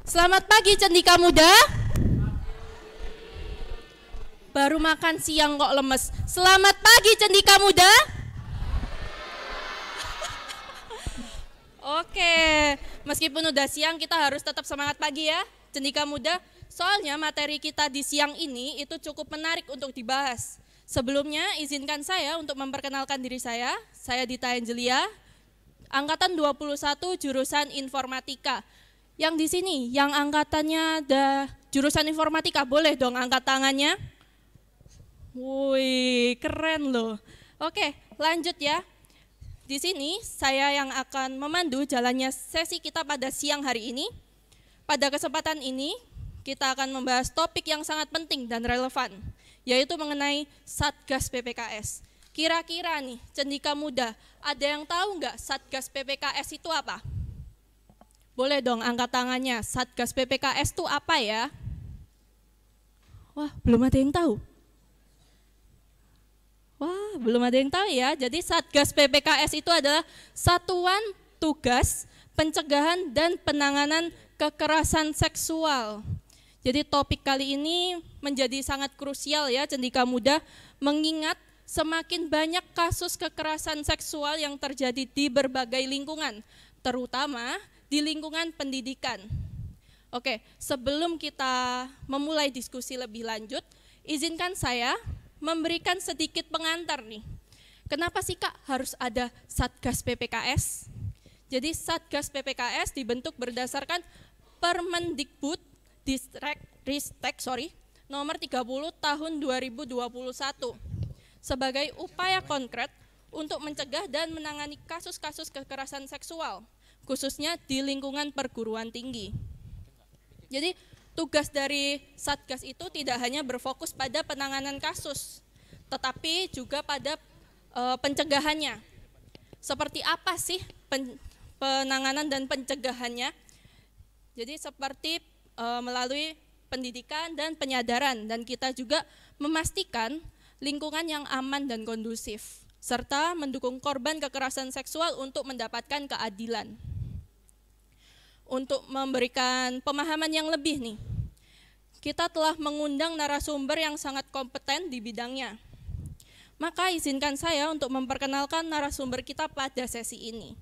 Selamat pagi Cendika Muda. Baru makan siang kok lemes. Selamat pagi Cendika Muda. Oke, meskipun udah siang kita harus tetap semangat pagi ya Cendika Muda. Soalnya materi kita di siang ini itu cukup menarik untuk dibahas. Sebelumnya izinkan saya untuk memperkenalkan diri saya. Saya Dita Angelia, angkatan 21 jurusan Informatika. Yang di sini yang angkatannya ada jurusan Informatika, boleh dong angkat tangannya. Wih, keren loh. Oke, lanjut ya. Di sini saya yang akan memandu jalannya sesi kita pada siang hari ini. Pada kesempatan ini kita akan membahas topik yang sangat penting dan relevan, yaitu mengenai Satgas PPKS. Kira-kira nih, Cendika Muda, ada yang tahu nggak Satgas PPKS itu apa? Boleh dong angkat tangannya, Satgas PPKS itu apa ya? Wah, belum ada yang tahu. Wah, belum ada yang tahu ya. Jadi Satgas PPKS itu adalah Satuan Tugas Pencegahan dan Penanganan Kekerasan Seksual. Jadi topik kali ini menjadi sangat krusial ya Cendika Muda, mengingat semakin banyak kasus kekerasan seksual yang terjadi di berbagai lingkungan, terutama di lingkungan pendidikan. Oke, sebelum kita memulai diskusi lebih lanjut, izinkan saya memberikan sedikit pengantar nih. Kenapa sih Kak harus ada Satgas PPKS? Jadi Satgas PPKS dibentuk berdasarkan Permendikbud Ristek nomor 30 tahun 2021 sebagai upaya konkret untuk mencegah dan menangani kasus-kasus kekerasan seksual, khususnya di lingkungan perguruan tinggi. Jadi tugas dari Satgas itu tidak hanya berfokus pada penanganan kasus, tetapi juga pada pencegahannya. Seperti apa sih penanganan dan pencegahannya? Jadi seperti melalui pendidikan dan penyadaran, dan kita juga memastikan lingkungan yang aman dan kondusif, serta mendukung korban kekerasan seksual untuk mendapatkan keadilan. Untuk memberikan pemahaman yang lebih nih, kita telah mengundang narasumber yang sangat kompeten di bidangnya. Maka izinkan saya untuk memperkenalkan narasumber kita pada sesi ini.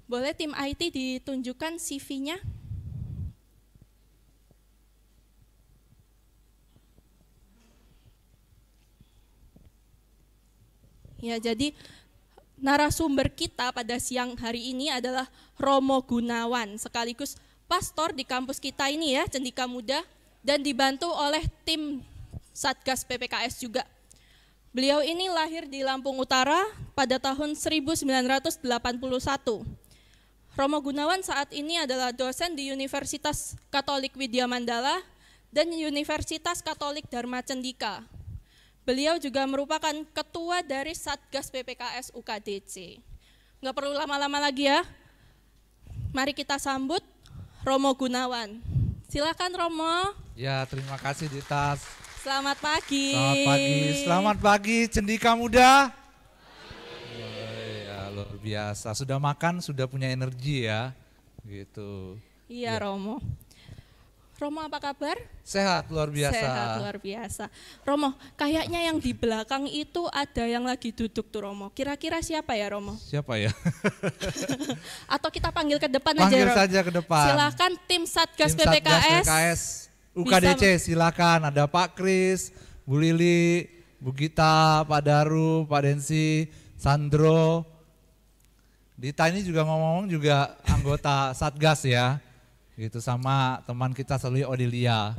Boleh tim IT ditunjukkan CV-nya? Ya, jadi narasumber kita pada siang hari ini adalah Romo Gunawan, sekaligus pastor di kampus kita ini ya, Cendika Muda, dan dibantu oleh tim Satgas PPKS juga. Beliau ini lahir di Lampung Utara pada tahun 1981. Romo Gunawan saat ini adalah dosen di Universitas Katolik Widya Mandala dan Universitas Katolik Dharma Cendika. Beliau juga merupakan ketua dari Satgas PPKS UKDC. Nggak perlu lama-lama lagi ya. Mari kita sambut Romo Gunawan. Silakan Romo. Ya, terima kasih Dita. Selamat pagi. Selamat pagi. Selamat pagi Cendika Muda. Ya, luar biasa. Sudah makan, sudah punya energi ya. Gitu. Iya ya. Romo apa kabar? Sehat, luar biasa. Sehat, luar biasa. Romo, kayaknya yang di belakang itu ada yang lagi duduk tuh Romo. Kira-kira siapa ya Romo? Siapa ya? Atau kita panggil ke depan panggil aja. Panggil saja ke depan. Silakan tim Satgas PPKS. PPKS UKDC silakan. Ada Pak Kris, Bu Lili, Bu Gita, Pak Daru, Pak Densi, Sandro. Dita ini juga ngomong-ngomong juga anggota Satgas ya. Gitu, sama teman kita selalu Odilia.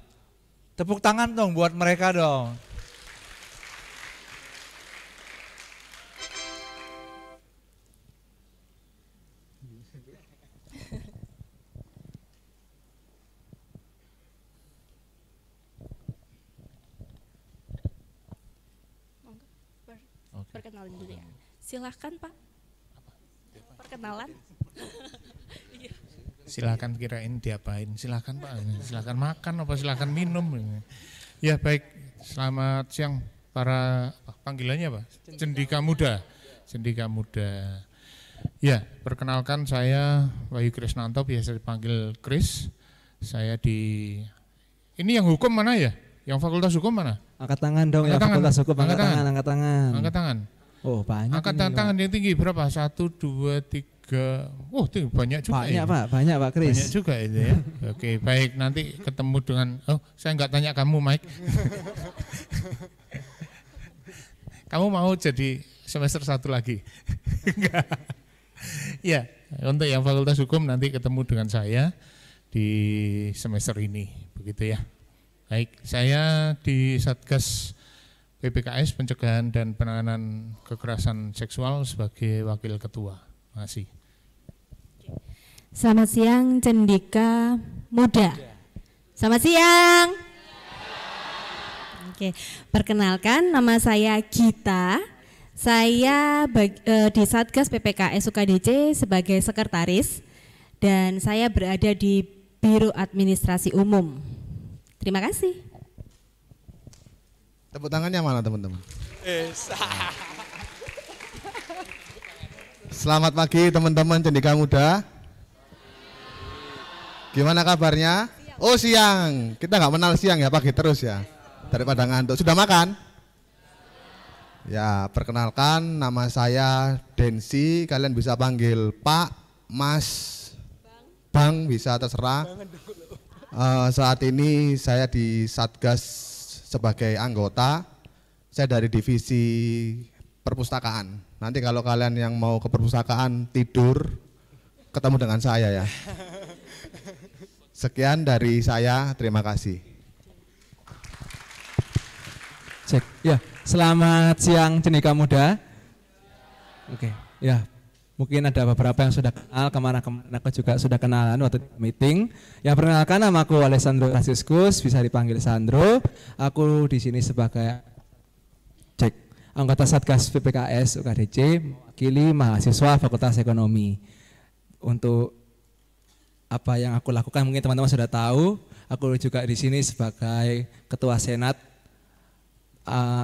Tepuk tangan dong buat mereka dong. Perkenalin dulu ya. Silahkan Pak. Perkenalan. Silakan kirain diapain, silakan Pak, silakan makan apa silakan minum. Ya baik, selamat siang para panggilannya Pak, Cendika Muda. Cendika Muda. Ya, perkenalkan saya Wahyu Krisnanto, biasa dipanggil Kris. Saya ini yang hukum mana ya? Yang fakultas hukum mana? Angkat tangan dong, angkat ya tangan. fakultas hukum, Angkat tangan. angkat tangan. Angkat tangan. Oh banyak. Angkat ini, tangan Pak. yang tinggi berapa? 1, 2, 3. Oh, banyak juga. Banyak ya. Pak, banyak Pak Kris. Banyak juga itu ya. Oke, baik, nanti ketemu dengan, saya nggak tanya kamu Mike. Kamu mau jadi semester 1 lagi? Enggak. Ya, untuk yang fakultas hukum nanti ketemu dengan saya di semester ini, begitu ya. Baik, saya di Satgas PPKS Pencegahan dan Penanganan Kekerasan Seksual sebagai wakil ketua. Terima kasih. Selamat siang Cendika Muda. Selamat siang. Oke, perkenalkan nama saya Gita. Saya di Satgas PPKS UKDC sebagai sekretaris dan saya berada di Biro Administrasi Umum. Terima kasih. Tepuk tangannya mana teman-teman? Selamat pagi teman-teman Cendika Muda. Gimana kabarnya? Oh siang, kita nggak menal siang ya, pagi terus ya. Daripada ngantuk. Sudah makan? Ya, perkenalkan nama saya Densi. Kalian bisa panggil Pak, Mas, Bang, bisa terserah. Saat ini saya di Satgas sebagai anggota. Saya dari divisi perpustakaan. Nanti kalau kalian yang mau ke perpustakaan tidur, ketemu dengan saya ya. Sekian dari saya, terima kasih. Cek. Ya, selamat siang Cendika Muda. Oke, ya. Mungkin ada beberapa yang sudah kenal, kemana aku juga sudah kenalan waktu meeting. Ya, perkenalkan namaku Alessandro Franciscus, bisa dipanggil Sandro. Aku di sini sebagai anggota Satgas PPKS UKDC, mewakili mahasiswa Fakultas Ekonomi. Untuk apa yang aku lakukan mungkin teman-teman sudah tahu. Aku juga di sini sebagai Ketua Senat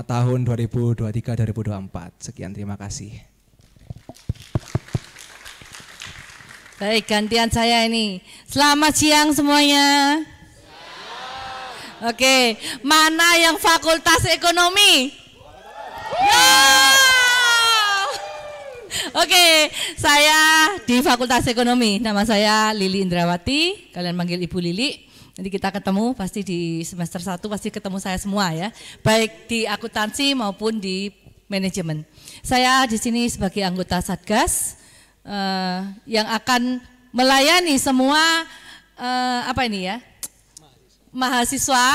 tahun 2023-2024. Sekian, terima kasih. Baik, gantian saya ini. Selamat siang semuanya. Oke, mana yang Fakultas Ekonomi? Ya. Oke, saya di Fakultas Ekonomi. Nama saya Lili Indrawati. Kalian manggil Ibu Lili. Nanti kita ketemu pasti di semester 1 pasti ketemu saya semua ya. Baik di akuntansi maupun di manajemen. Saya di sini sebagai anggota Satgas yang akan melayani semua mahasiswa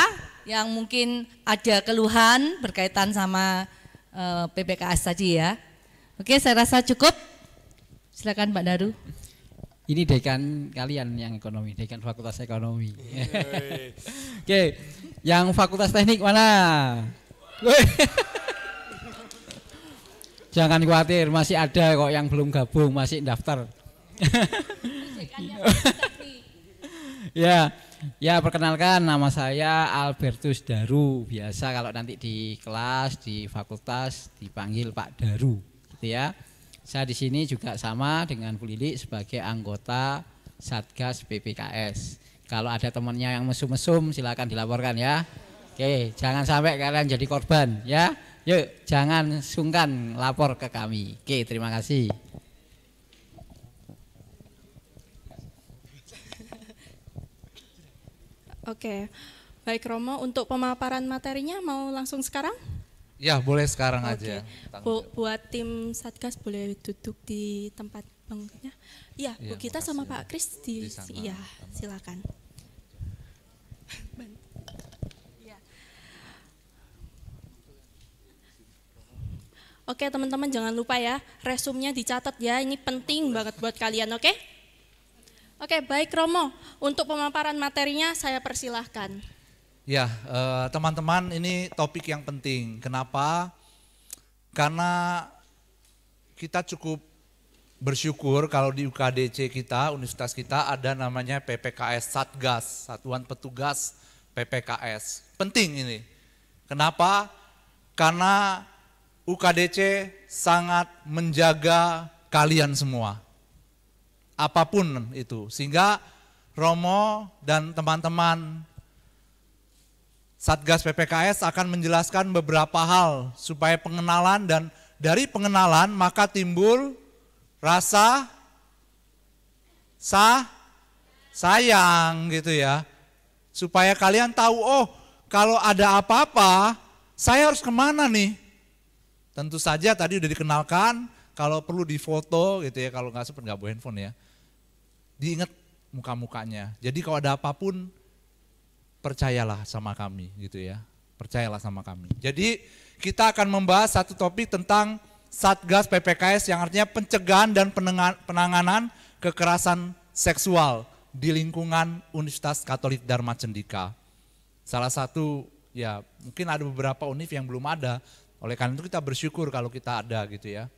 yang mungkin ada keluhan berkaitan sama PPKS tadi ya. Oke, saya rasa cukup. Silakan Pak Daru. Ini dekan kalian yang ekonomi, dekan Fakultas Ekonomi. Oke, yang Fakultas Teknik mana? Jangan khawatir, masih ada kok yang belum gabung, masih daftar. Ya, perkenalkan nama saya Albertus Daru. Biasa kalau nanti di kelas, di fakultas dipanggil Pak Daru, gitu ya. Saya di sini juga sama dengan Bu Lili sebagai anggota Satgas PPKS. Kalau ada temannya yang mesum-mesum silakan dilaporkan ya. Oke, jangan sampai kalian jadi korban ya. Yuk, jangan sungkan lapor ke kami. Oke, terima kasih. Oke, baik Romo, untuk pemaparan materinya mau langsung sekarang? Ya, boleh sekarang Oke. aja. Buat tim Satgas boleh duduk di tempat bangkunya. Iya, Iya, Bu Gita makasih sama ya. Pak Kris Di sana. iya, silakan. Iya. Oke teman-teman, jangan lupa ya, resumnya dicatat ya, ini penting banget buat kalian, oke? Oke, baik Romo, untuk pemaparan materinya saya persilahkan. Ya, teman-teman, ini topik yang penting. Kenapa? Karena kita cukup bersyukur kalau di UKDC kita, universitas kita ada namanya PPKS Satgas, Satuan Petugas PPKS. Penting ini. Kenapa? Karena UKDC sangat menjaga kalian semua. Apapun itu. Sehingga Romo dan teman-teman Satgas PPKS akan menjelaskan beberapa hal supaya pengenalan, dan dari pengenalan maka timbul rasa sayang gitu ya. Supaya kalian tahu, oh kalau ada apa-apa saya harus kemana nih. Tentu saja tadi udah dikenalkan, kalau perlu difoto gitu ya, kalau nggak sempat nggak bawa handphone ya. Diingat muka-mukanya. Jadi kalau ada apapun percayalah sama kami gitu ya. Percayalah sama kami. Jadi kita akan membahas satu topik tentang Satgas PPKS yang artinya pencegahan dan penanganan kekerasan seksual di lingkungan Universitas Katolik Dharma Cendika. Salah satu ya mungkin ada beberapa univ yang belum ada. Oleh karena itu kita bersyukur kalau kita ada gitu ya.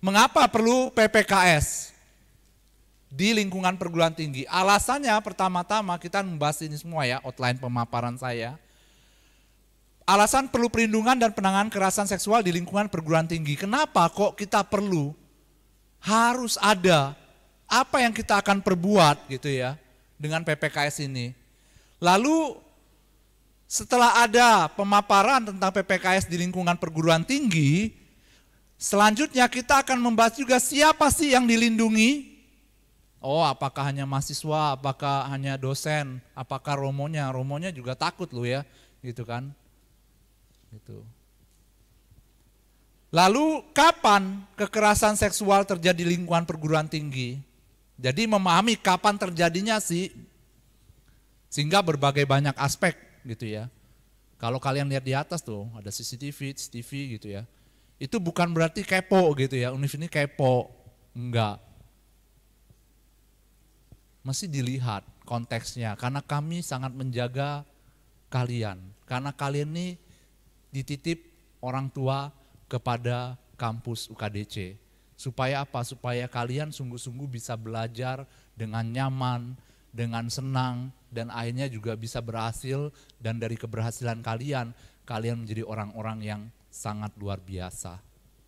Mengapa perlu PPKS di lingkungan perguruan tinggi? Alasannya pertama-tama kita membahas ini semua ya, outline pemaparan saya. Alasan perlu perlindungan dan penanganan kekerasan seksual di lingkungan perguruan tinggi. Kenapa kok kita perlu? Harus ada. Apa yang kita akan perbuat gitu ya dengan PPKS ini. Lalu setelah ada pemaparan tentang PPKS di lingkungan perguruan tinggi, selanjutnya kita akan membahas juga siapa sih yang dilindungi. Oh, apakah hanya mahasiswa, apakah hanya dosen, apakah romonya? Romonya juga takut loh ya, gitu kan. Gitu. Lalu kapan kekerasan seksual terjadi di lingkungan perguruan tinggi? Jadi memahami kapan terjadinya sih, sehingga berbagai banyak aspek gitu ya. Kalau kalian lihat di atas tuh ada CCTV gitu ya. Itu bukan berarti kepo gitu ya, univ ini kepo, enggak. Mesti dilihat konteksnya, karena kami sangat menjaga kalian. Karena kalian ini dititip orang tua kepada kampus UKDC. Supaya apa? Supaya kalian sungguh-sungguh bisa belajar dengan nyaman, dengan senang, dan akhirnya juga bisa berhasil, dan dari keberhasilan kalian, kalian menjadi orang-orang yang sangat luar biasa.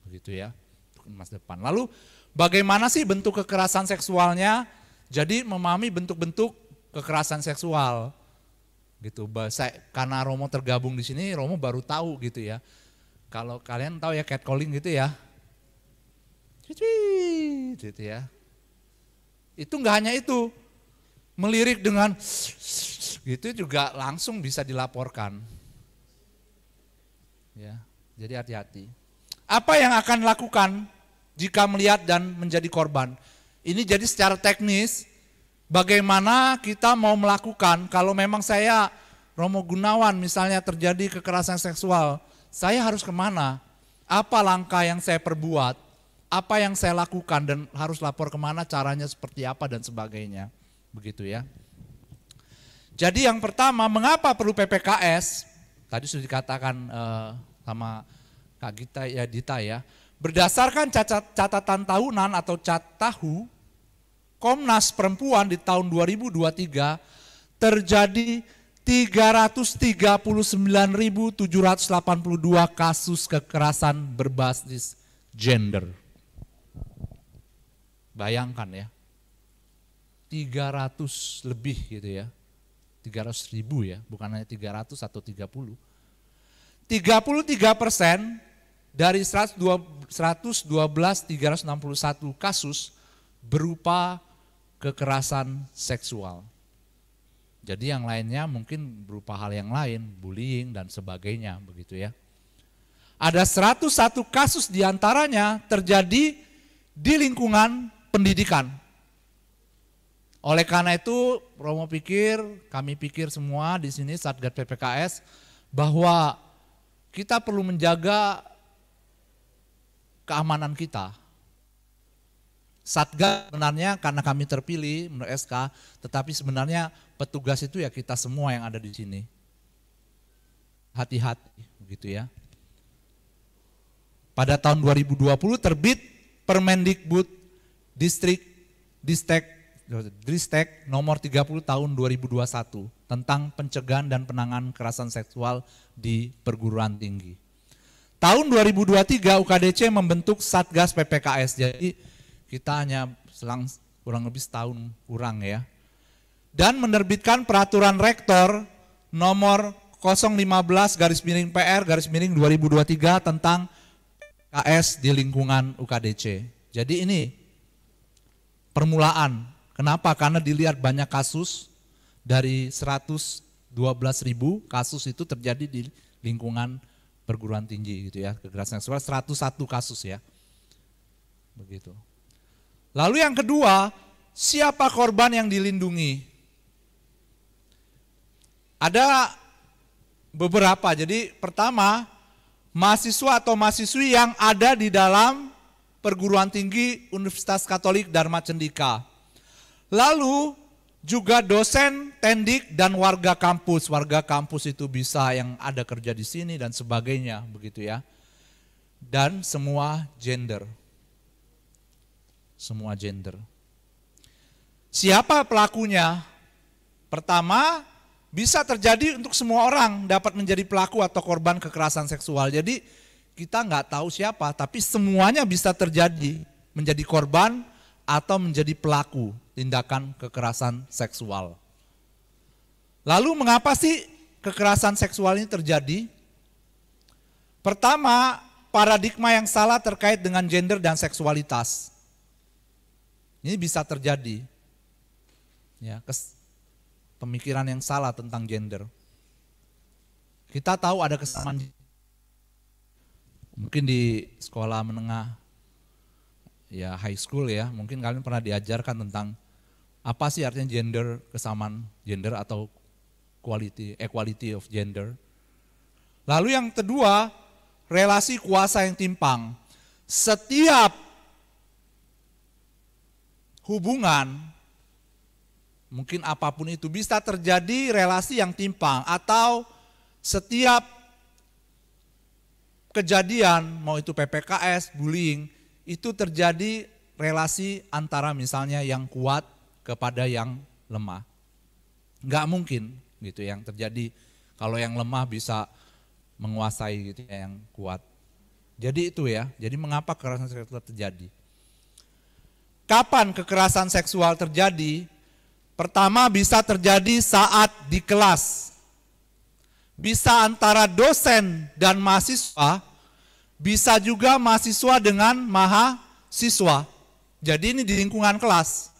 Begitu ya, untuk masa depan. Lalu bagaimana sih bentuk kekerasan seksualnya? Jadi memahami bentuk-bentuk kekerasan seksual gitu. Karena Romo tergabung di sini, Romo baru tahu gitu ya. Kalau kalian tahu ya catcalling gitu ya. Gitu ya. Itu enggak hanya itu. Melirik dengan gitu juga langsung bisa dilaporkan. Ya, jadi hati-hati. Apa yang akan dilakukan jika melihat dan menjadi korban? Ini jadi secara teknis, bagaimana kita mau melakukan kalau memang saya Romo Gunawan misalnya terjadi kekerasan seksual, saya harus kemana? Apa langkah yang saya perbuat? Apa yang saya lakukan dan harus lapor kemana, caranya seperti apa dan sebagainya. Begitu ya. Jadi yang pertama, mengapa perlu PPKS? Tadi sudah dikatakan sama Kak Gita ya, Dita ya. Berdasarkan catatan tahunan atau Catahu, Komnas Perempuan di tahun 2023 terjadi 339.782 kasus kekerasan berbasis gender. Bayangkan ya, 300 lebih gitu ya, 300.000 ya, bukan hanya 300 atau 30. 33% dari 112.361 kasus berupa kekerasan seksual. Jadi yang lainnya mungkin berupa hal yang lain, bullying dan sebagainya begitu ya. Ada 101 kasus diantaranya terjadi di lingkungan pendidikan. Oleh karena itu, Romo pikir, kami pikir semua di sini Satgas PPKS bahwa kita perlu menjaga keamanan kita. Satgas sebenarnya karena kami terpilih menurut SK, tetapi sebenarnya petugas itu ya kita semua yang ada di sini. Hati-hati begitu ya. Pada tahun 2020 terbit Permendikbud Distrik nomor 30 tahun 2021 tentang pencegahan dan penanganan kekerasan seksual di perguruan tinggi. Tahun 2023 UKDC membentuk Satgas PPKS, jadi kita hanya selang kurang lebih setahun kurang ya. dan menerbitkan peraturan rektor nomor 015/PR/2023 tentang KS di lingkungan UKDC. Jadi ini permulaan. Kenapa? Karena dilihat banyak kasus, dari 112.000 kasus itu terjadi di lingkungan perguruan tinggi gitu ya, kekerasan seksual 101 kasus ya. Begitu. Lalu yang kedua, siapa korban yang dilindungi? Ada beberapa. Jadi pertama, mahasiswa atau mahasiswi yang ada di dalam perguruan tinggi Universitas Katolik Dharma Cendika. Lalu juga dosen, tendik, dan warga kampus. Warga kampus itu bisa yang ada kerja di sini dan sebagainya, begitu ya. Dan semua gender. Semua gender. Siapa pelakunya? Pertama, bisa terjadi untuk semua orang dapat menjadi pelaku atau korban kekerasan seksual. Jadi kita nggak tahu siapa, tapi semuanya bisa terjadi menjadi korban atau menjadi pelaku tindakan kekerasan seksual. Lalu mengapa sih kekerasan seksual ini terjadi? Pertama, paradigma yang salah terkait dengan gender dan seksualitas. Ini bisa terjadi. Ya, pemikiran yang salah tentang gender. Kita tahu ada kesamaan. Mungkin di sekolah menengah, ya high school ya, mungkin kalian pernah diajarkan tentang apa sih artinya gender, kesamaan gender atau equality of gender. Lalu yang kedua, relasi kuasa yang timpang. Setiap hubungan, mungkin apapun itu, bisa terjadi relasi yang timpang atau setiap kejadian, mau itu PPKS, bullying, itu terjadi relasi antara misalnya yang kuat kepada yang lemah. Enggak mungkin gitu yang terjadi kalau yang lemah bisa menguasai gitu ya, yang kuat. Jadi itu ya, jadi mengapa kekerasan seksual terjadi? Kapan kekerasan seksual terjadi? Pertama bisa terjadi saat di kelas. Bisa antara dosen dan mahasiswa, bisa juga mahasiswa dengan mahasiswa. Jadi ini di lingkungan kelas.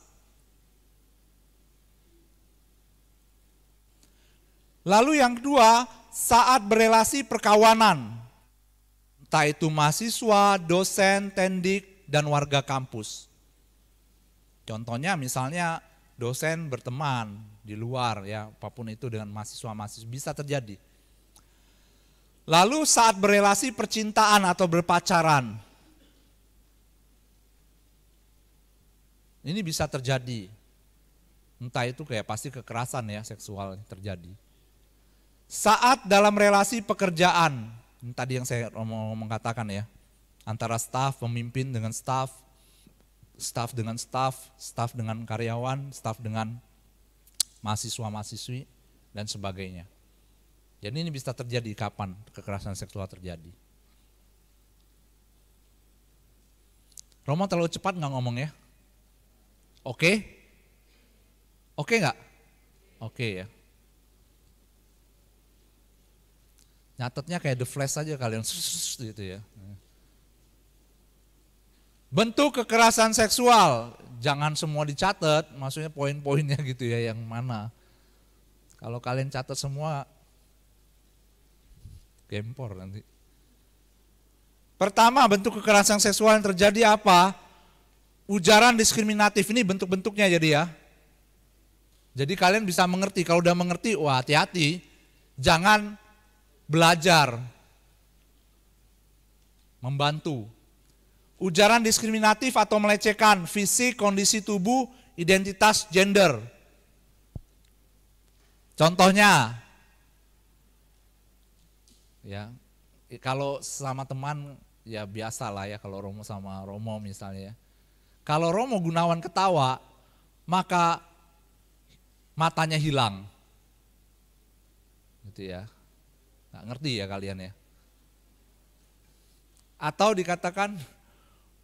Lalu yang kedua, saat berelasi perkawanan. Entah itu mahasiswa, dosen, tendik, dan warga kampus. Contohnya misalnya dosen berteman di luar ya, apapun itu dengan mahasiswa-mahasiswa bisa terjadi. Lalu saat berelasi percintaan atau berpacaran. Ini bisa terjadi. Entah itu kayak pasti kekerasan ya seksual terjadi. Saat dalam relasi pekerjaan, ini tadi yang saya mau mengatakan ya, antara staf, pemimpin dengan staf, staf dengan staf, staf dengan karyawan, staf dengan mahasiswa-mahasiswi, dan sebagainya. Jadi ini bisa terjadi kapan kekerasan seksual terjadi. Romo terlalu cepat nggak ngomong ya? Oke? Oke nggak? Oke ya. Nyatetnya kayak The Flash aja kalian gitu ya. Bentuk kekerasan seksual, jangan semua dicatat, maksudnya poin-poinnya gitu ya, yang mana. Kalau kalian catat semua, gempor nanti. Pertama, bentuk kekerasan seksual yang terjadi apa? Ujaran diskriminatif, ini bentuk-bentuknya jadi ya. Jadi kalian bisa mengerti, kalau udah mengerti, wah hati-hati, jangan belajar, membantu. Ujaran diskriminatif atau melecehkan fisik, kondisi tubuh, identitas, gender. Contohnya, ya kalau sama teman ya biasa lah ya, kalau Romo sama Romo misalnya ya. Kalau Romo Gunawan ketawa, maka matanya hilang. Gitu ya. Nggak ngerti ya kalian ya. Atau dikatakan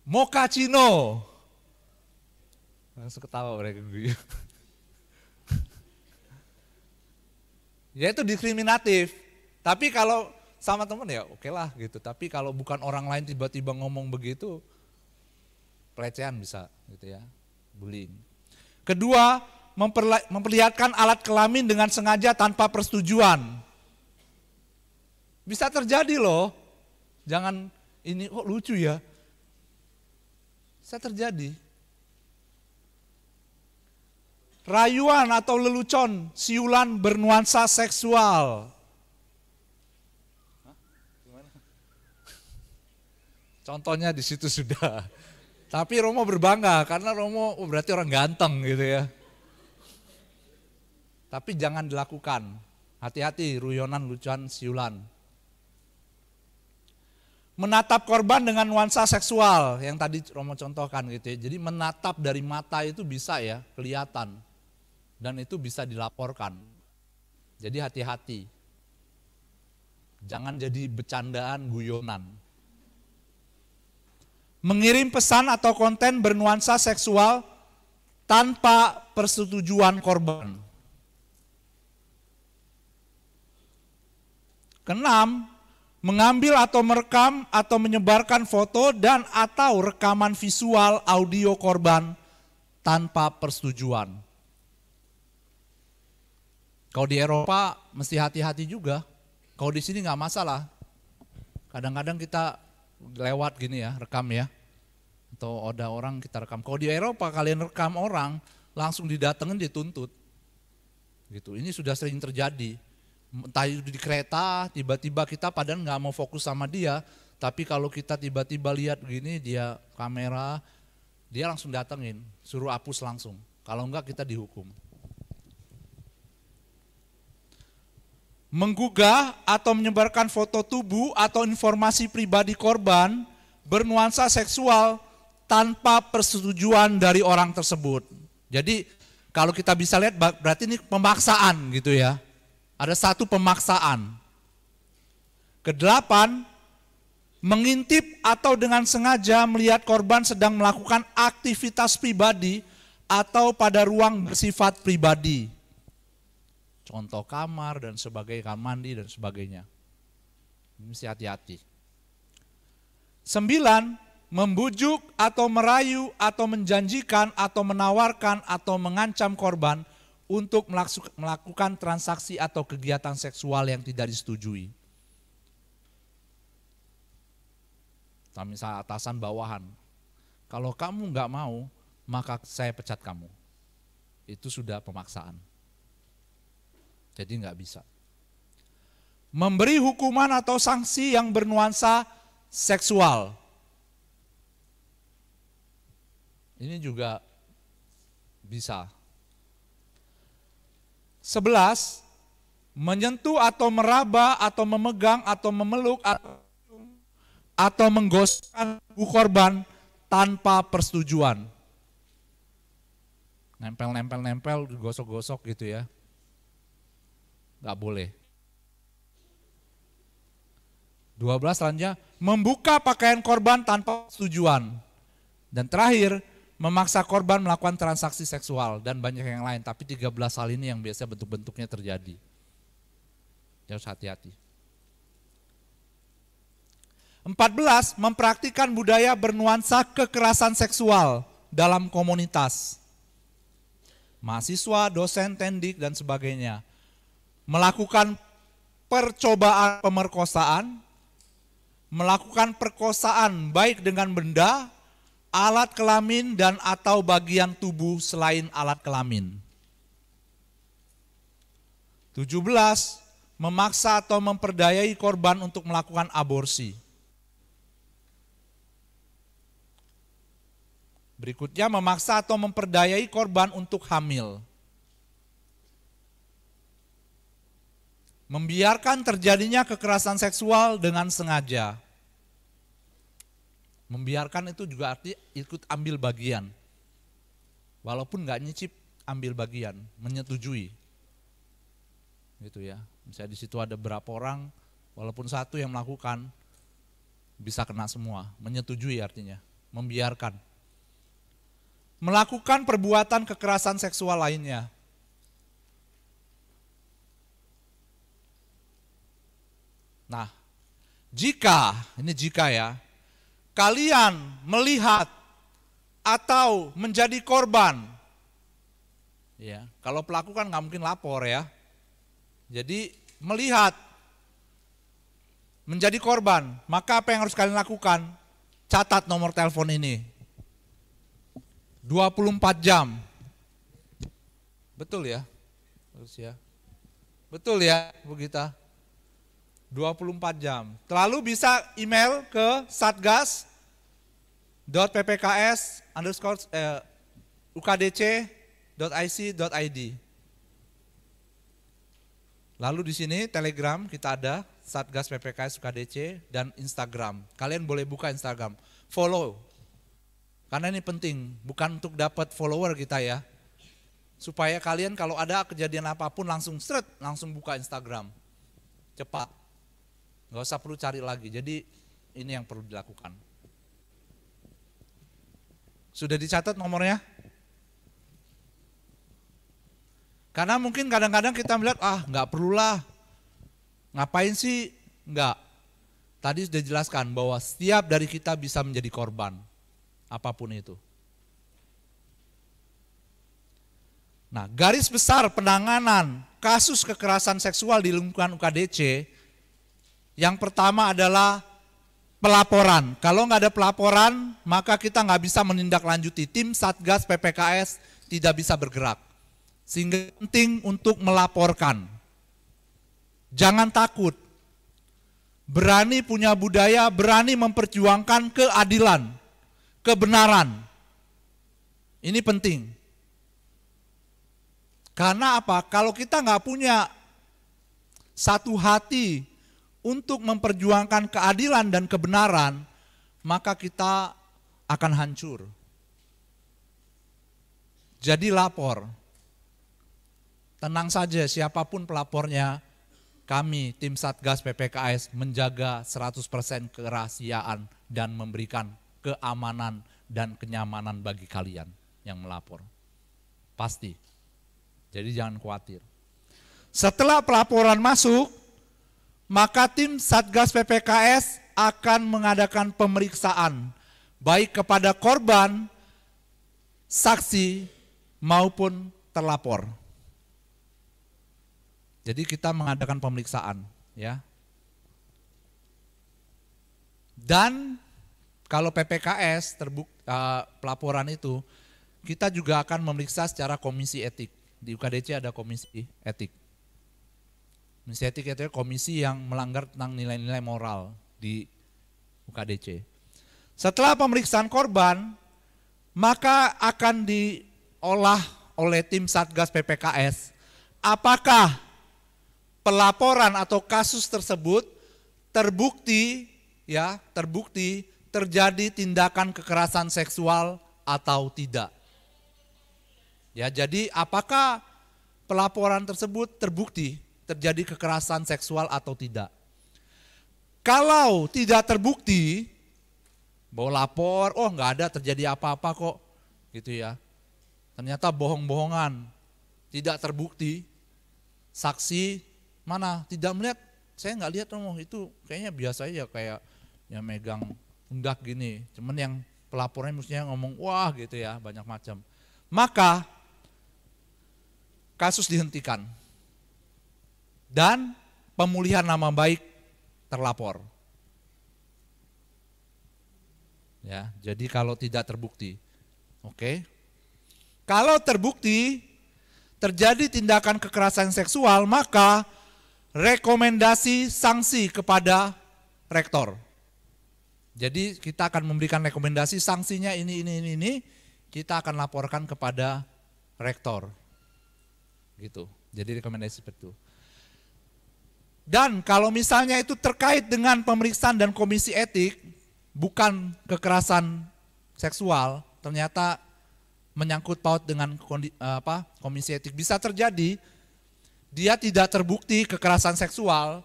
mochaccino. Langsung ketawa mereka. Ya itu diskriminatif. Tapi kalau sama temen ya oke lah gitu. Tapi kalau bukan orang lain tiba-tiba ngomong begitu, pelecehan bisa gitu ya, bullying. Kedua, memperlihatkan alat kelamin dengan sengaja tanpa persetujuan. Bisa terjadi loh. Jangan ini kok lucu ya. Bisa terjadi. Rayuan atau lelucon, siulan bernuansa seksual. Contohnya di situ sudah. Tapi Romo berbangga karena Romo berarti orang ganteng gitu ya. Tapi jangan dilakukan. Hati-hati ruyonan, lucuan, siulan. Menatap korban dengan nuansa seksual yang tadi Romo contohkan gitu ya. Jadi menatap dari mata itu bisa ya kelihatan. Dan itu bisa dilaporkan. Jadi hati-hati. Jangan jadi bercandaan, guyonan. Mengirim pesan atau konten bernuansa seksual tanpa persetujuan korban. Keenam, mengambil atau merekam atau menyebarkan foto dan atau rekaman visual audio korban tanpa persetujuan. Kalau di Eropa mesti hati-hati juga. Kalau di sini nggak masalah. Kadang-kadang kita lewat gini ya, rekam ya. Atau ada orang kita rekam. Kalau di Eropa kalian rekam orang, langsung didatengin dituntut. Gitu. Ini sudah sering terjadi. Entah itu di kereta, tiba-tiba kita padahal nggak mau fokus sama dia. Tapi kalau kita tiba-tiba lihat gini, dia kamera, dia langsung datengin, suruh hapus langsung. Kalau enggak kita dihukum. Menggugah atau menyebarkan foto tubuh atau informasi pribadi korban bernuansa seksual tanpa persetujuan dari orang tersebut. Jadi kalau kita bisa lihat berarti ini pemaksaan gitu ya. Ada satu pemaksaan. Kedelapan, mengintip atau dengan sengaja melihat korban sedang melakukan aktivitas pribadi atau pada ruang bersifat pribadi. Contoh kamar dan sebagainya, kamar mandi dan sebagainya. Mesti hati-hati. 9, membujuk atau merayu atau menjanjikan atau menawarkan atau mengancam korban untuk melakukan transaksi atau kegiatan seksual yang tidak disetujui. Misalnya atasan bawahan, kalau kamu nggak mau, maka saya pecat kamu. Itu sudah pemaksaan. Jadi nggak bisa. Memberi hukuman atau sanksi yang bernuansa seksual. Ini juga bisa. 11, menyentuh atau meraba atau memegang atau memeluk atau menggosokkan tubuh korban tanpa persetujuan. Nempel, gosok-gosok gitu ya. Nggak boleh. 12 selanjutnya, membuka pakaian korban tanpa persetujuan. Dan terakhir, memaksa korban melakukan transaksi seksual dan banyak yang lain. Tapi 13 hal ini yang biasa bentuk-bentuknya terjadi. Harus hati-hati. 14, mempraktikkan budaya bernuansa kekerasan seksual dalam komunitas. Mahasiswa, dosen, tendik, dan sebagainya. Melakukan percobaan pemerkosaan, melakukan perkosaan baik dengan benda, alat kelamin dan atau bagian tubuh selain alat kelamin. 17, memaksa atau memperdayai korban untuk melakukan aborsi. Berikutnya, memaksa atau memperdayai korban untuk hamil. Membiarkan terjadinya kekerasan seksual dengan sengaja. Membiarkan itu juga arti ikut ambil bagian. Walaupun nggak nyicip, ambil bagian, menyetujui. Gitu ya. Misalnya di situ ada berapa orang, walaupun satu yang melakukan, bisa kena semua. Menyetujui artinya, membiarkan. Melakukan perbuatan kekerasan seksual lainnya. Nah, jika ya, kalian melihat atau menjadi korban, ya, kalau pelaku kan nggak mungkin lapor ya. Jadi melihat menjadi korban, maka apa yang harus kalian lakukan? Catat nomor telepon ini. 24 jam. Betul ya? Betul ya, Bu Gita? 24 jam. Lalu bisa email ke satgas.ppks_ukdc.ic.id. Lalu di sini Telegram kita ada Satgas PPKS UKDC dan Instagram. Kalian boleh buka Instagram, follow. Karena ini penting, bukan untuk dapat follower kita ya. Supaya kalian kalau ada kejadian apapun langsung buka Instagram. Cepat. Gak usah perlu cari lagi. Jadi ini yang perlu dilakukan. Sudah dicatat nomornya? Karena mungkin kadang-kadang kita melihat, nggak perlulah. Ngapain sih? Enggak. Tadi sudah dijelaskan bahwa setiap dari kita bisa menjadi korban. Apapun itu. Nah, garis besar penanganan kasus kekerasan seksual di lingkungan UKDC, yang pertama adalah pelaporan. Kalau nggak ada pelaporan, maka kita nggak bisa menindaklanjuti. Tim Satgas PPKS tidak bisa bergerak. Sehingga penting untuk melaporkan. Jangan takut. Berani punya budaya, berani memperjuangkan keadilan, kebenaran. Ini penting. Karena apa? Kalau kita nggak punya satu hati untuk memperjuangkan keadilan dan kebenaran, maka kita akan hancur. Jadi lapor. Tenang saja, siapapun pelapornya, kami tim Satgas PPKS menjaga 100% kerahasiaan dan memberikan keamanan dan kenyamanan bagi kalian yang melapor. Pasti. Jadi jangan khawatir. Setelah pelaporan masuk, maka tim Satgas PPKS akan mengadakan pemeriksaan baik kepada korban, saksi maupun terlapor. Jadi kita mengadakan pemeriksaan, ya. Dan kalau PPKS pelaporan itu, kita juga akan memeriksa secara komisi etik. Di UKDC ada komisi etik. Komisi etik itu komisi yang melanggar tentang nilai-nilai moral di UKDC. Setelah pemeriksaan korban, maka akan diolah oleh tim Satgas PPKS apakah pelaporan atau kasus tersebut terbukti terjadi tindakan kekerasan seksual atau tidak. Ya, jadi apakah pelaporan tersebut terbukti terjadi kekerasan seksual atau tidak? Kalau tidak terbukti, bahwa lapor, nggak ada terjadi apa-apa kok, gitu ya. Ternyata bohong-bohongan, tidak terbukti, saksi mana tidak melihat, saya nggak lihat itu kayaknya biasa aja kayak yang megang pundak gini, cuman yang pelapornya mestinya ngomong wah gitu ya, banyak macam. Maka kasus dihentikan dan pemulihan nama baik terlapor. Ya, jadi kalau tidak terbukti, oke. Kalau terbukti terjadi tindakan kekerasan seksual, maka rekomendasi sanksi kepada rektor. Jadi kita akan memberikan rekomendasi sanksinya ini, kita akan laporkan kepada rektor. Gitu. Jadi rekomendasi seperti itu. Dan kalau misalnya itu terkait dengan pemeriksaan dan komisi etik, bukan kekerasan seksual, ternyata menyangkut paut dengan komisi etik, bisa terjadi dia tidak terbukti kekerasan seksual,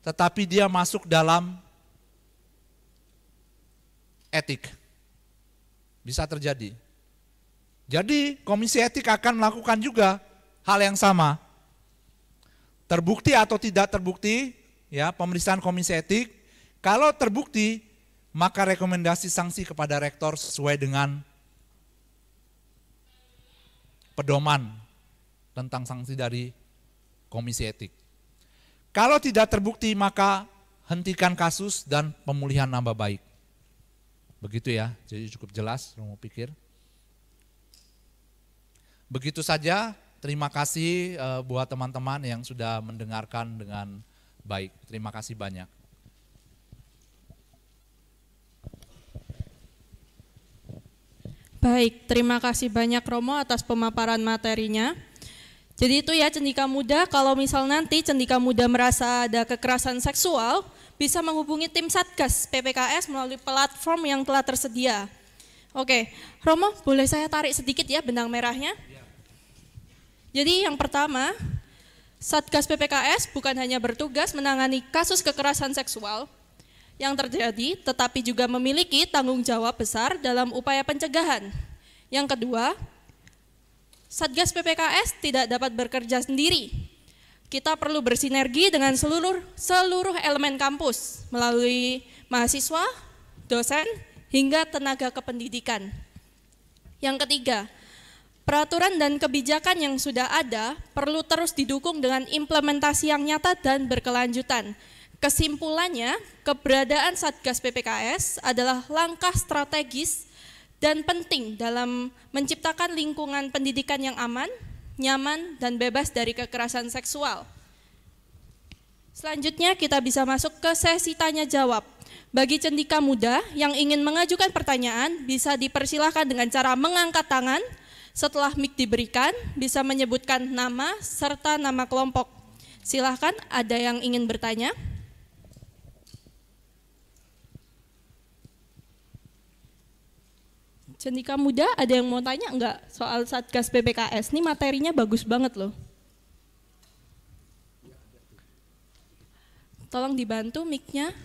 tetapi dia masuk dalam etik. Bisa terjadi. Jadi komisi etik akan melakukan juga hal yang sama. Terbukti atau tidak terbukti, ya, pemeriksaan komisi etik. Kalau terbukti, maka rekomendasi sanksi kepada rektor sesuai dengan pedoman tentang sanksi dari komisi etik. Kalau tidak terbukti, maka hentikan kasus dan pemulihan nama baik. Begitu ya, jadi cukup jelas, Romo pikir. Begitu saja, terima kasih buat teman-teman yang sudah mendengarkan dengan baik. Terima kasih banyak. Baik, terima kasih banyak Romo atas pemaparan materinya. Jadi itu ya Cendika Muda, kalau misal nanti Cendika Muda merasa ada kekerasan seksual, bisa menghubungi tim Satgas PPKS melalui platform yang telah tersedia. Oke, Romo boleh saya tarik sedikit ya benang merahnya? Jadi yang pertama, Satgas PPKS bukan hanya bertugas menangani kasus kekerasan seksual yang terjadi, tetapi juga memiliki tanggung jawab besar dalam upaya pencegahan. Yang kedua, Satgas PPKS tidak dapat bekerja sendiri. Kita perlu bersinergi dengan seluruh elemen kampus melalui mahasiswa, dosen, hingga tenaga kependidikan. Yang ketiga, peraturan dan kebijakan yang sudah ada perlu terus didukung dengan implementasi yang nyata dan berkelanjutan. Kesimpulannya, keberadaan Satgas PPKS adalah langkah strategis dan penting dalam menciptakan lingkungan pendidikan yang aman, nyaman, dan bebas dari kekerasan seksual. Selanjutnya kita bisa masuk ke sesi tanya jawab. Bagi Cendika Muda yang ingin mengajukan pertanyaan, bisa dipersilahkan dengan cara mengangkat tangan. Setelah mic diberikan, bisa menyebutkan nama serta nama kelompok. Silahkan, ada yang ingin bertanya? Cendika Muda, ada yang mau tanya enggak soal Satgas PPKS? Ini materinya bagus banget loh. Tolong dibantu mic-nya.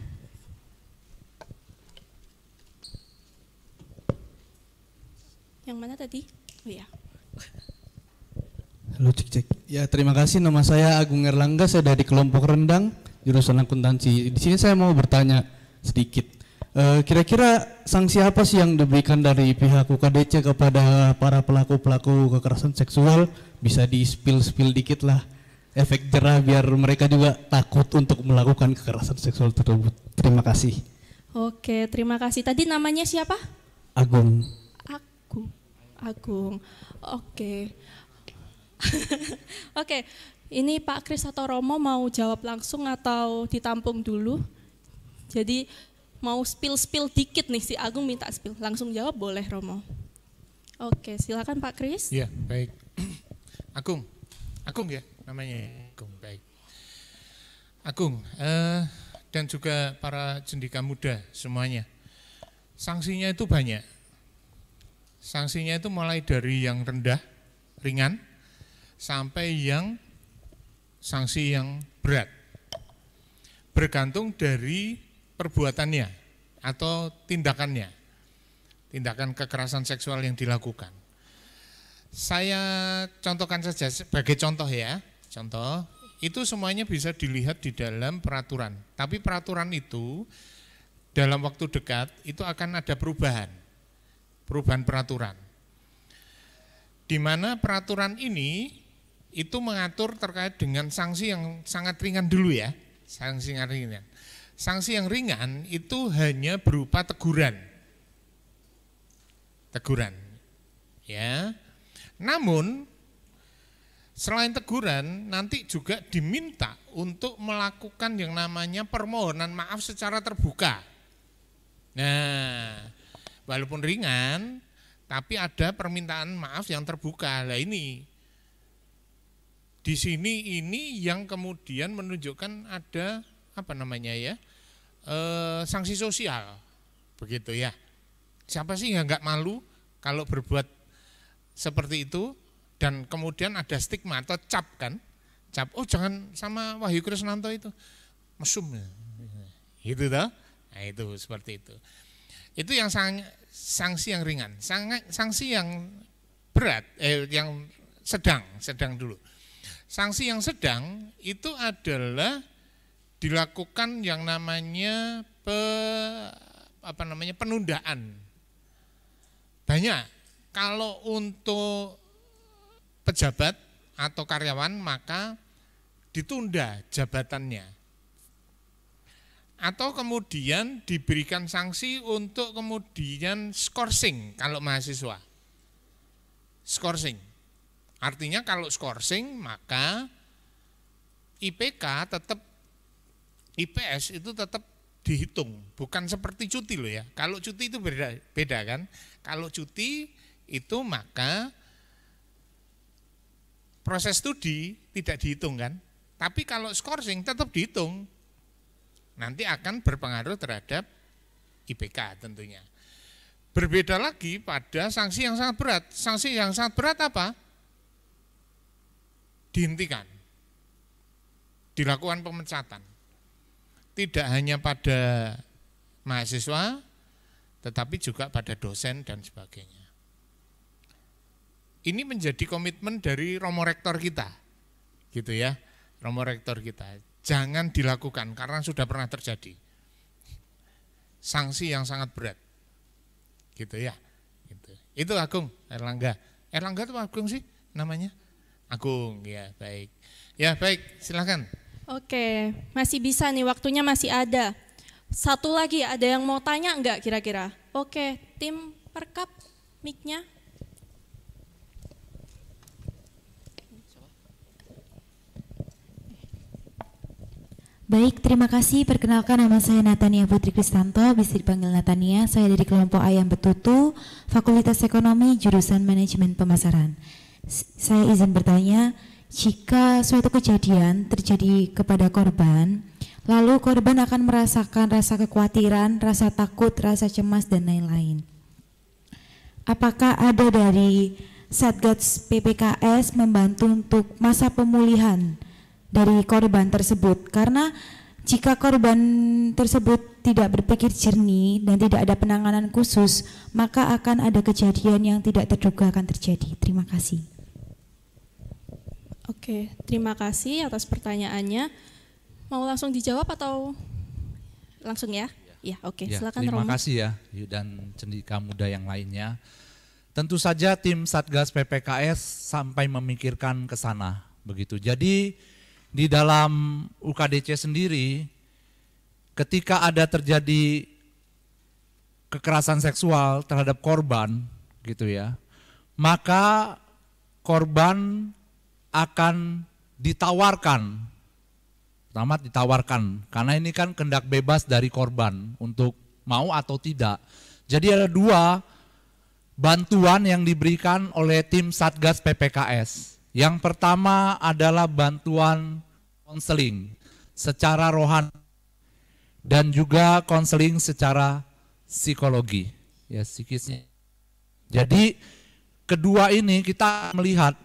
Yang mana tadi? Oh ya. Halo, cek. Ya, terima kasih. Nama saya Agung Erlangga, saya dari kelompok Rendang, jurusan akuntansi. Di sini saya mau bertanya sedikit. Kira-kira sanksi apa sih yang diberikan dari pihak UKDC kepada para pelaku-pelaku kekerasan seksual? Bisa di-spill dikit lah, efek jerah biar mereka juga takut untuk melakukan kekerasan seksual tersebut. Terima kasih. Oke, terima kasih. Tadi namanya siapa? Agung. Agung. Oke. Oke, ini Pak Kris atau Romo mau jawab langsung atau ditampung dulu? Jadi mau spill dikit nih, si Agung minta spill. Langsung jawab boleh Romo. Oke, silakan Pak Kris. Iya, baik. Agung ya namanya. Agung, baik. Agung, dan juga para Cendika Muda semuanya. Sanksinya itu banyak. Sanksinya itu mulai dari yang rendah, ringan, sampai yang sanksi yang berat. Bergantung dari perbuatannya atau tindakannya, tindakan kekerasan seksual yang dilakukan. Saya contohkan saja sebagai contoh ya, contoh itu semuanya bisa dilihat di dalam peraturan. Tapi peraturan itu dalam waktu dekat itu akan ada perubahan peraturan. Di mana peraturan ini itu mengatur terkait dengan sanksi yang sangat ringan dulu ya, sanksi yang ringan. Sanksi yang ringan itu hanya berupa teguran, ya. Namun selain teguran, nanti juga diminta untuk melakukan yang namanya permohonan maaf secara terbuka. Nah, walaupun ringan, tapi ada permintaan maaf yang terbuka. Nah ini, di sini ini yang kemudian menunjukkan ada sanksi sosial, begitu ya. Siapa sih yang nggak malu kalau berbuat seperti itu, dan kemudian ada stigma atau cap kan, cap, oh jangan sama Wahyu Krisnanto itu, mesum, gitu toh. Nah itu seperti itu. Itu yang sanksi yang ringan, sanksi yang berat, yang sedang dulu. Sanksi yang sedang itu adalah dilakukan yang namanya penundaan. Banyak. Kalau untuk pejabat atau karyawan maka ditunda jabatannya. Atau kemudian diberikan sanksi untuk kemudian skorsing kalau mahasiswa. Skorsing. Artinya kalau skorsing maka IPK tetap, IPS itu tetap dihitung, bukan seperti cuti loh ya. Kalau cuti itu beda kan. Kalau cuti itu maka proses studi tidak dihitung kan. Tapi kalau skorsing tetap dihitung. Nanti akan berpengaruh terhadap IPK tentunya. Berbeda lagi pada sanksi yang sangat berat. Sanksi yang sangat berat apa? Dihentikan. Dilakukan pemecatan. Tidak hanya pada mahasiswa, tetapi juga pada dosen dan sebagainya. Ini menjadi komitmen dari Romo Rektor kita, gitu ya, Romo Rektor kita. Jangan dilakukan karena sudah pernah terjadi. Sanksi yang sangat berat, gitu ya. Gitu. Itu Agung, Erlangga. Erlangga itu Agung sih namanya? Agung, ya baik. Ya baik, silakan. Oke, masih bisa nih, waktunya masih ada. Satu lagi, ada yang mau tanya enggak kira-kira? Oke, tim perkap mic-nya. Baik, terima kasih. Perkenalkan, nama saya Natania Putri Kristanto, bisa dipanggil Natania. Saya dari kelompok Ayam Betutu, Fakultas Ekonomi, jurusan Manajemen Pemasaran. Saya izin bertanya, jika suatu kejadian terjadi kepada korban, lalu korban akan merasakan rasa kekhawatiran, rasa takut, rasa cemas, dan lain-lain. Apakah ada dari Satgas PPKS membantu untuk masa pemulihan dari korban tersebut? Karena jika korban tersebut tidak berpikir jernih dan tidak ada penanganan khusus, maka akan ada kejadian yang tidak terduga akan terjadi. Terima kasih. Oke, terima kasih atas pertanyaannya. Mau langsung dijawab atau langsung ya? Ya, oke. Ya, Silakan terima Romo. kasih ya, Yu dan Cendika Muda yang lainnya. Tentu saja tim Satgas PPKS sampai memikirkan ke sana, begitu. Jadi di dalam UKDC sendiri, ketika ada terjadi kekerasan seksual terhadap korban, gitu ya, maka korban akan ditawarkan, pertama ditawarkan, karena ini kan kehendak bebas dari korban untuk mau atau tidak. Jadi ada dua bantuan yang diberikan oleh tim Satgas PPKS. Yang pertama adalah bantuan konseling secara rohani dan juga konseling secara psikologi, ya psikisnya. Jadi kedua ini kita melihat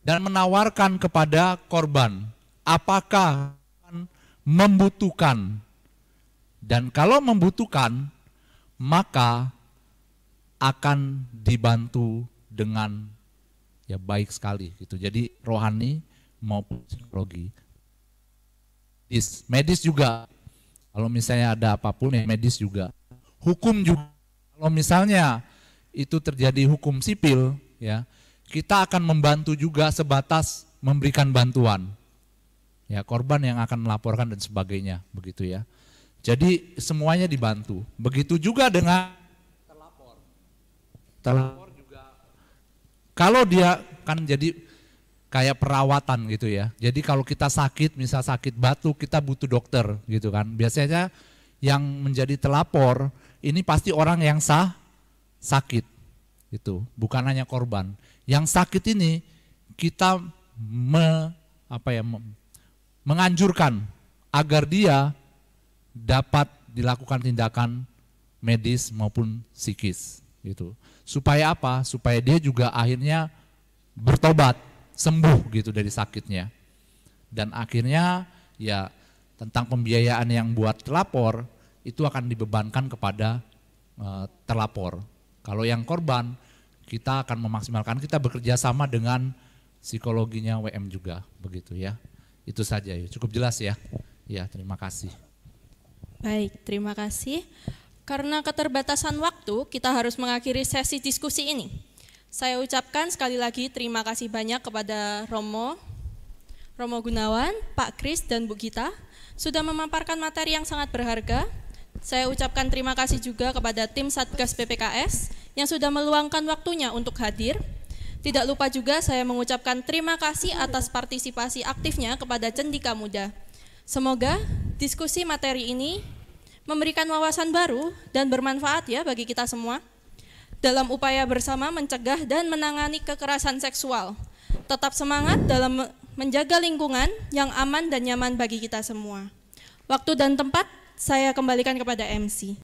dan menawarkan kepada korban apakah membutuhkan, dan kalau membutuhkan maka akan dibantu dengan ya baik sekali gitu. Jadi rohani maupun psikologi. Medis juga, kalau misalnya ada apapun ya medis juga. Hukum juga, kalau misalnya itu terjadi hukum sipil ya, kita akan membantu juga sebatas memberikan bantuan. Ya, korban yang akan melaporkan dan sebagainya, begitu ya. Jadi semuanya dibantu. Begitu juga dengan terlapor. Terlapor juga. Kalau dia kan jadi kayak perawatan gitu ya. Jadi kalau kita sakit, misal sakit batuk, kita butuh dokter gitu kan. Biasanya yang menjadi terlapor ini pasti orang yang sakit gitu, bukan hanya korban. Yang sakit ini kita menganjurkan agar dia dapat dilakukan tindakan medis maupun psikis gitu. Supaya apa? Supaya dia juga akhirnya bertobat, sembuh gitu dari sakitnya. Dan akhirnya ya tentang pembiayaan yang buat terlapor itu akan dibebankan kepada terlapor. Kalau yang korban kita akan memaksimalkan, kita bekerja sama dengan psikologinya WM juga begitu ya. Itu saja ya, cukup jelas ya. Ya, terima kasih. Baik, terima kasih. Karena keterbatasan waktu, kita harus mengakhiri sesi diskusi ini. Saya ucapkan sekali lagi terima kasih banyak kepada Romo Gunawan, Pak Kris, dan Bu Gita sudah memaparkan materi yang sangat berharga. Saya ucapkan terima kasih juga kepada tim Satgas PPKS yang sudah meluangkan waktunya untuk hadir. Tidak lupa juga saya mengucapkan terima kasih atas partisipasi aktifnya kepada Cendika Muda. Semoga diskusi materi ini memberikan wawasan baru dan bermanfaat ya bagi kita semua dalam upaya bersama mencegah dan menangani kekerasan seksual. Tetap semangat dalam menjaga lingkungan yang aman dan nyaman bagi kita semua. Waktu dan tempat saya kembalikan kepada MC.